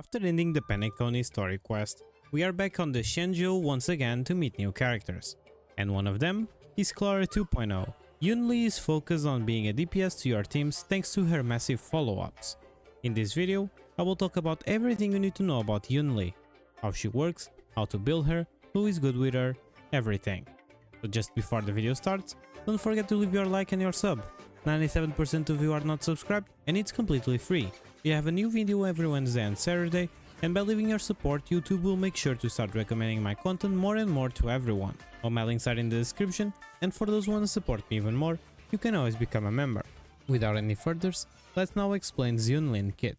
After ending the Penacony story quest, we are back on the Shenzhou once again to meet new characters, and one of them is Clara 2.0. Yunli is focused on being a DPS to your teams thanks to her massive follow-ups. In this video, I will talk about everything you need to know about Yunli, how she works, how to build her, who is good with her, everything. So just before the video starts, don't forget to leave your like and your sub. 97% of you are not subscribed and it's completely free. We have a new video every Wednesday and Saturday, and by leaving your support, YouTube will make sure to start recommending my content more and more to everyone. All my links are in the description, and for those who want to support me even more, you can always become a member. Without any furthers, let's now explain the Yunli kit.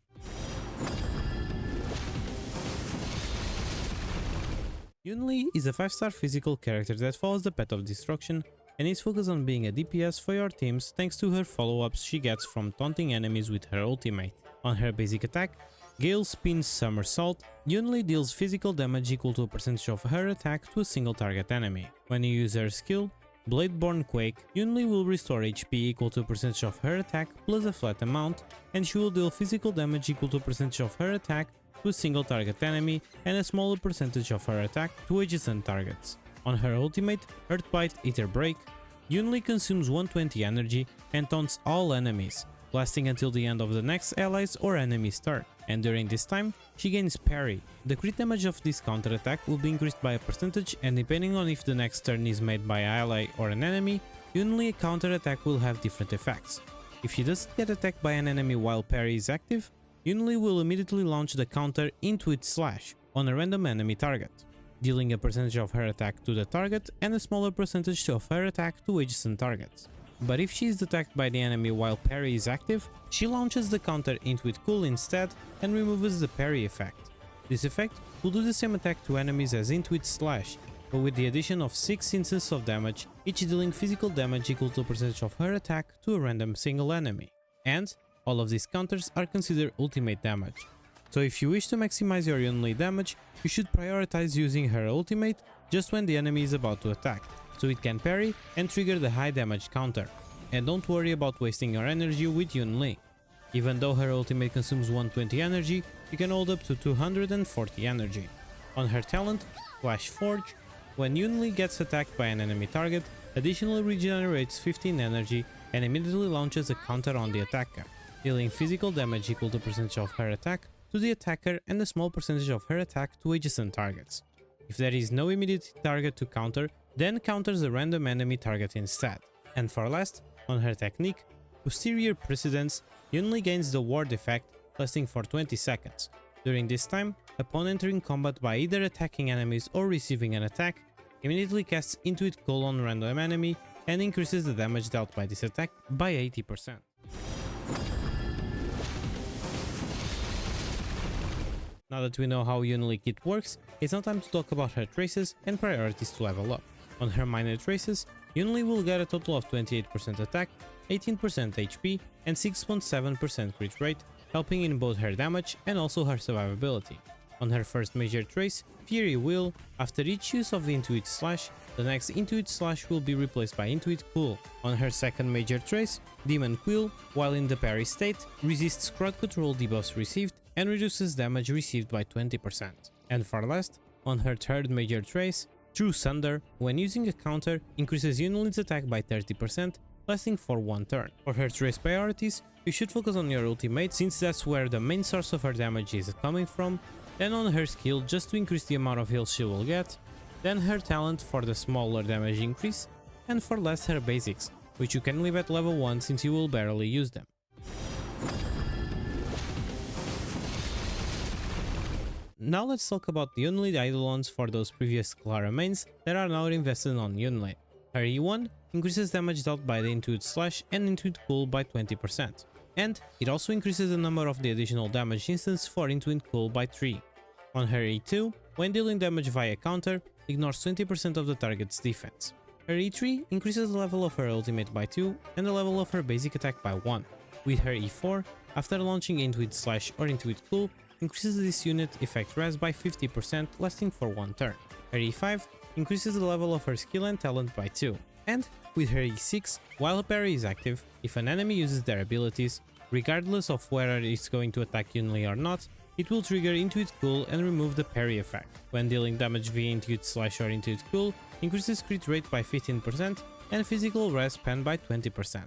Yunli is a 5-star physical character that follows the path of destruction and is focused on being a DPS for your teams thanks to her follow-ups she gets from taunting enemies with her ultimate. On her basic attack, Gale Spin's Somersault, Yunli deals physical damage equal to a percentage of her attack to a single target enemy. When you use her skill, Bladeborn Quake, Yunli will restore HP equal to a percentage of her attack plus a flat amount, and she will deal physical damage equal to a percentage of her attack to a single target enemy and a smaller percentage of her attack to adjacent targets. On her ultimate, Earthbite Ether Break, Yunli consumes 120 energy and taunts all enemies, lasting until the end of the next allies or enemy's turn, and during this time, she gains parry. The crit damage of this counter attack will be increased by a percentage, and depending on if the next turn is made by an ally or an enemy, Yunli counter attack will have different effects. If she doesn't get attacked by an enemy while parry is active, Yunli will immediately launch the counter into its slash on a random enemy target, dealing a percentage of her attack to the target and a smaller percentage of her attack to adjacent targets. But if she is attacked by the enemy while parry is active, she launches the counter into it cool instead and removes the parry effect. This effect will do the same attack to enemies as Intuit Slash, but with the addition of 6 instances of damage, each dealing physical damage equal to a percentage of her attack to a random single enemy. And all of these counters are considered ultimate damage. So if you wish to maximize your Yunli damage, you should prioritize using her ultimate just when the enemy is about to attack, so it can parry and trigger the high damage counter. And don't worry about wasting your energy with Yunli. Even though her ultimate consumes 120 energy, you can hold up to 240 energy. On her talent, Flash Forge, when Yunli gets attacked by an enemy target, additionally regenerates 15 energy and immediately launches a counter on the attacker, dealing physical damage equal to percentage of her attack to the attacker and a small percentage of her attack to adjacent targets. If there is no immediate target to counter, then counters a random enemy target instead. And for last, on her technique, Posterior Precedence, Yunli gains the ward effect, lasting for 20 seconds. During this time, upon entering combat by either attacking enemies or receiving an attack, immediately casts Intuit Cool on random enemy and increases the damage dealt by this attack by 80%. Now that we know how Yunli kit works, it's now time to talk about her traces and priorities to level up. On her minor traces, Yunli will get a total of 28% attack, 18% HP and 6.7% crit rate, helping in both her damage and also her survivability. On her first major trace, Fury Wheel, after each use of the Intuit Slash, the next Intuit Slash will be replaced by Intuit Cool. On her second major trace, Demon Quill, while in the parry state, resists crowd control debuffs received and reduces damage received by 20%. And for last, on her third major trace, True Sunder, when using a counter, increases Yunli's attack by 30%, lasting for one turn. For her trace priorities, you should focus on your ultimate since that's where the main source of her damage is coming from, then on her skill just to increase the amount of heal she will get, then her talent for the smaller damage increase, and for last her basics, which you can leave at level 1 since you will barely use them. Now let's talk about the Yunli Eidolons for those previous Clara mains that are now invested on Yunli. Her E1 increases damage dealt by the Intuit Slash and Intuit Cool by 20%, and it also increases the number of the additional damage instance for Intuit Cool by 3. On her E2, when dealing damage via counter, ignores 20% of the target's defense. Her E3 increases the level of her ultimate by 2 and the level of her basic attack by 1. With her E4, after launching Intuit Slash or Intuit Cool, increases this unit effect res by 50%, lasting for one turn. Her E5 increases the level of her skill and talent by 2. And with her E6, while parry is active, if an enemy uses their abilities, regardless of whether it's going to attack Yunli or not, it will trigger Intuit Cool and remove the parry effect. When dealing damage via Intuit Slash or Intuit Cool, increases crit rate by 15% and physical res pen by 20%.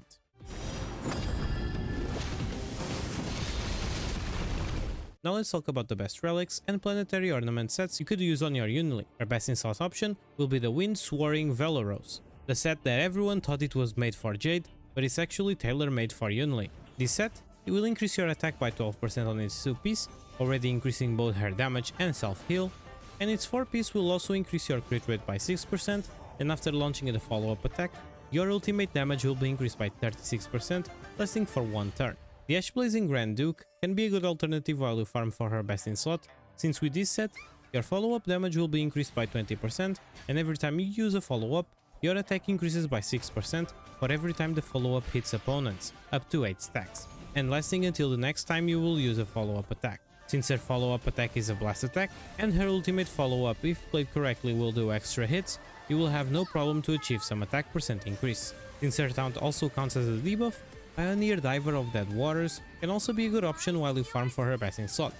Now let's talk about the best relics and planetary ornament sets you could use on your Yunli. Our best in slot option will be the Wind Soaring Veloros, the set that everyone thought it was made for Jade, but it's actually tailor-made for Yunli. This set, it will increase your attack by 12% on its 2-piece, already increasing both her damage and self-heal, and its 4-piece will also increase your crit rate by 6%, and after launching the follow-up attack, your ultimate damage will be increased by 36%, lasting for 1 turn. The Ash Blazing Grand Duke can be a good alternative while you farm for her best in slot, since with this set, your follow-up damage will be increased by 20%, and every time you use a follow-up, your attack increases by 6% for every time the follow-up hits opponents, up to 8 stacks, and lasting until the next time you will use a follow-up attack. Since her follow-up attack is a blast attack, and her ultimate follow-up, if played correctly, will do extra hits, you will have no problem to achieve some attack percent increase. Since her taunt also counts as a debuff, Pioneer Diver of Dead Waters can also be a good option while you farm for her best in slot.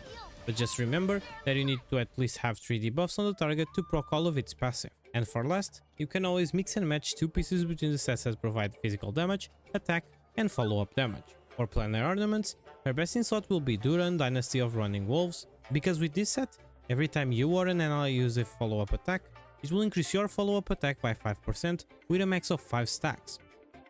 But just remember that you need to at least have 3 debuffs on the target to proc all of its passive. And for last, you can always mix and match 2 pieces between the sets that provide physical damage, attack, and follow-up damage. For planar ornaments, her best in slot will be Duran, Dynasty of Running Wolves, because with this set, every time you or an ally use a follow-up attack, it will increase your follow-up attack by 5% with a max of 5 stacks.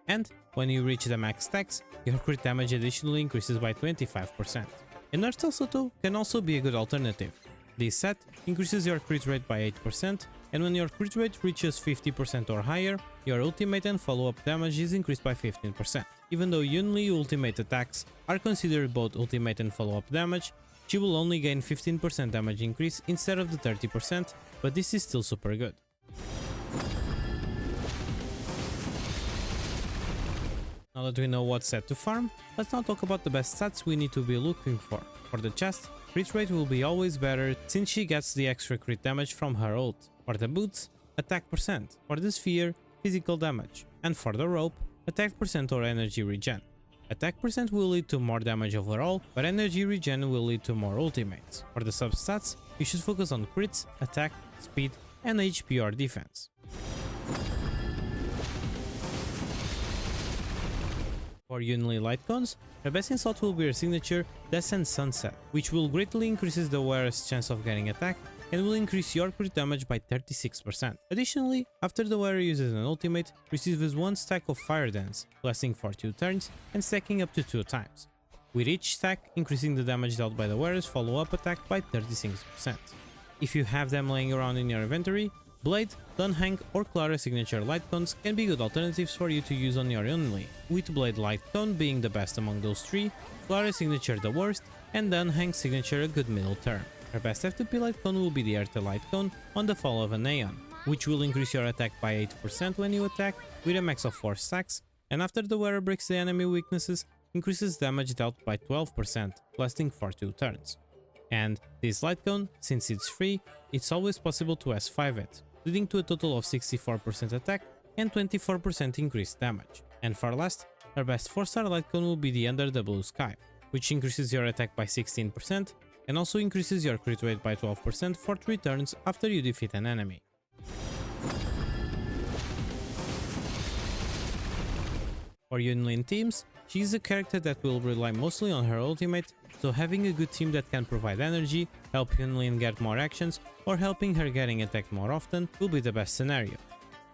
And when you reach the max stacks, your crit damage additionally increases by 25%. And Earth Soto can also be a good alternative. This set increases your crit rate by 8%, and when your crit rate reaches 50% or higher, your ultimate and follow-up damage is increased by 15%. Even though Yunli ultimate attacks are considered both ultimate and follow-up damage, she will only gain 15% damage increase instead of the 30%, but this is still super good. Now that we know what set to farm, let's now talk about the best stats we need to be looking for. For the chest, crit rate will be always better since she gets the extra crit damage from her ult. For the boots, attack percent. For the sphere, physical damage. And for the rope, attack percent or energy regen. Attack percent will lead to more damage overall, but energy regen will lead to more ultimates. For the substats, you should focus on crits, attack, speed, and HP or defense. For Yunli Lightcones, her best in slot will be her signature Descent Sunset, which will greatly increases the wearer's chance of getting attack and will increase your crit damage by 36%. Additionally, after the wearer uses an ultimate, receives 1 stack of Fire Dance, lasting for 2 turns and stacking up to 2 times, with each stack increasing the damage dealt by the wearer's follow-up attack by 36%. If you have them laying around in your inventory, Blade, Dunhang or Clara signature Lightcones can be good alternatives for you to use on your Yunli, with Blade Lightcone being the best among those 3, Clara signature the worst, and Dunhang signature a good middle term. Her best F2P Lightcone will be the Earth Lightcone on the fall of an Aeon, which will increase your attack by 8% when you attack, with a max of 4 stacks, and after the wearer breaks the enemy weaknesses, increases damage dealt by 12%, lasting for 2 turns. And this Lightcone, since it's free, it's always possible to S5 it, leading to a total of 64% attack and 24% increased damage. And for last, her best 4-star Lightcone will be the Under the Blue Sky, which increases your attack by 16% and also increases your crit rate by 12% for 3 turns after you defeat an enemy. For Yunlin teams, she is a character that will rely mostly on her ultimate, so having a good team that can provide energy, help Yunlin get more actions, or helping her getting attacked more often will be the best scenario.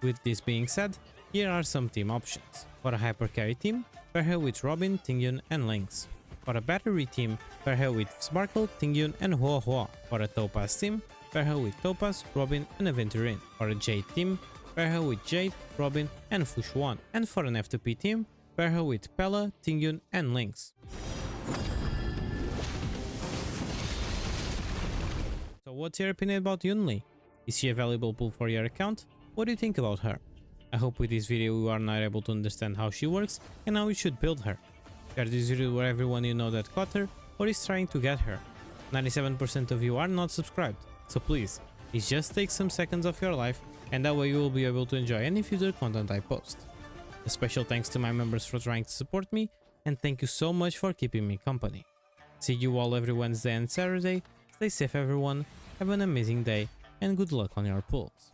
With this being said, here are some team options. For a hyper carry team, pair her with Robin, Tingyun and Lynx. For a battery team, pair her with Sparkle, Tingyun and Hua Hua. For a Topaz team, pair her with Topaz, Robin and Aventurine. For a Jade team, pair her with Jade, Robin and Fushuan. And for an F2P team, pair her with Pella, Tingyun and Lynx. So what's your opinion about Yunli? Is she a valuable pull for your account? What do you think about her? I hope with this video you are now able to understand how she works and how you should build her. Share this video with everyone you know that got her or is trying to get her. 97% of you are not subscribed, so please, it just takes some seconds of your life and that way you will be able to enjoy any future content I post. A special thanks to my members for trying to support me and thank you so much for keeping me company. See you all every Wednesday and Saturday. Stay safe everyone, have an amazing day, and good luck on your pulls.